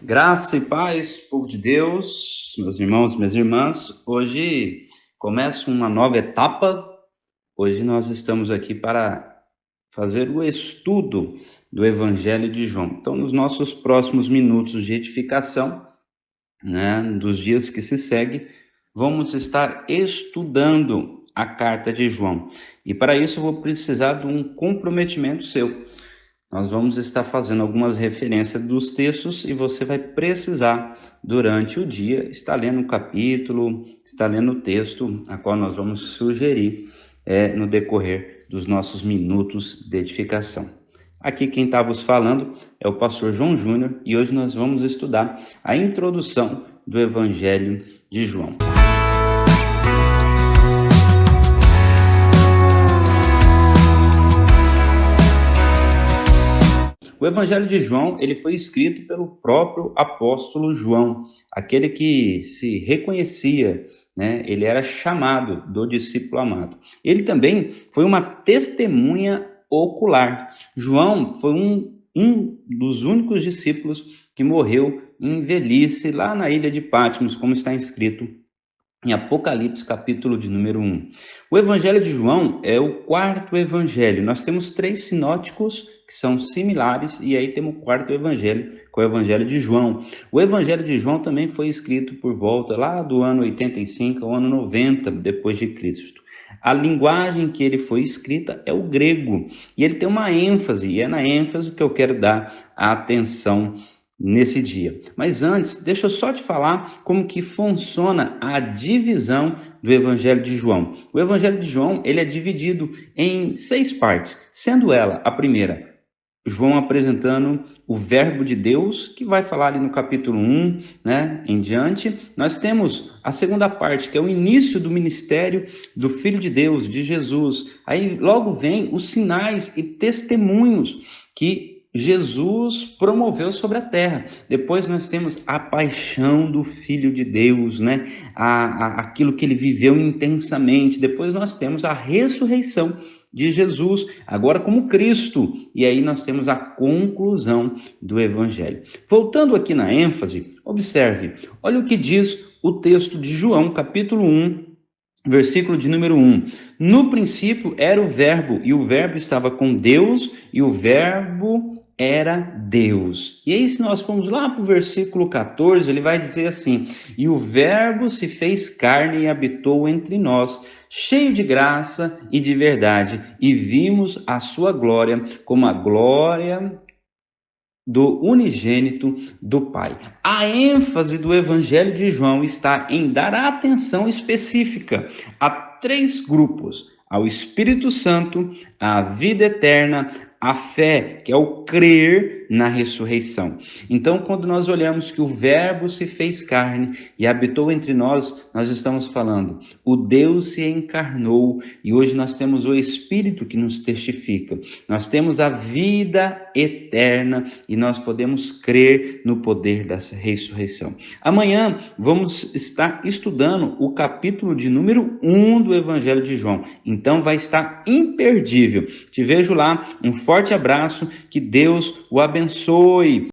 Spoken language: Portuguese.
Graça e paz, povo de Deus, meus irmãos, minhas irmãs. Hoje começa uma nova etapa. Hoje nós estamos aqui para fazer o estudo do Evangelho de João. Então, nos nossos próximos minutos de edificação, dos dias que se seguem, vamos estar estudando a carta de João. E para isso eu vou precisar de um comprometimento seu. Nós vamos estar fazendo algumas referências dos textos e você vai precisar, durante o dia, estar lendo o capítulo, estar lendo o texto, a qual nós vamos sugerir no decorrer dos nossos minutos de edificação. Aqui quem está vos falando é o pastor João Júnior e hoje nós vamos estudar a introdução do Evangelho de João. O Evangelho de João, ele foi escrito pelo próprio apóstolo João, aquele que se reconhecia, ele era chamado do discípulo amado. Ele também foi uma testemunha ocular. João foi um dos únicos discípulos que morreu em velhice lá na ilha de Patmos, como está escrito em Apocalipse, capítulo de número 1. O Evangelho de João é o quarto evangelho. Nós temos 3 sinóticos que são similares, e aí temos o quarto evangelho, que é o Evangelho de João. O Evangelho de João também foi escrito por volta lá do ano 85 ao ano 90 depois de Cristo. A linguagem que ele foi escrita é o grego, e ele tem uma ênfase, e é na ênfase que eu quero dar a atenção nesse dia. Mas antes, deixa eu só te falar como que funciona a divisão do Evangelho de João. O Evangelho de João, ele é dividido em 6 partes, sendo ela a primeira, João apresentando o verbo de Deus, que vai falar ali no capítulo 1, em diante. Nós temos a segunda parte, que é o início do ministério do Filho de Deus, de Jesus. Aí logo vem os sinais e testemunhos que Jesus promoveu sobre a terra. Depois nós temos a paixão do Filho de Deus, aquilo que ele viveu intensamente. Depois nós temos a ressurreição de Jesus, agora como Cristo. E aí nós temos a conclusão do Evangelho. Voltando aqui na ênfase, observe, olha o que diz o texto de João, capítulo 1, versículo de número 1. No princípio era o verbo, e o verbo estava com Deus, e o verbo era Deus. E aí, se nós formos lá para o versículo 14, ele vai dizer assim: e o verbo se fez carne e habitou entre nós, cheio de graça e de verdade, e vimos a sua glória como a glória do unigênito do Pai. A ênfase do Evangelho de João está em dar atenção específica a 3 grupos: ao Espírito Santo, à vida eterna, a fé, que é o crer na ressurreição. Então, quando nós olhamos que o verbo se fez carne e habitou entre nós, nós estamos falando, o Deus se encarnou, e hoje nós temos o Espírito que nos testifica. Nós temos a vida eterna e nós podemos crer no poder dessa ressurreição. Amanhã vamos estar estudando o capítulo de número 1 do Evangelho de João. Então vai estar imperdível. Te vejo lá. Um forte abraço, que Deus o abençoe.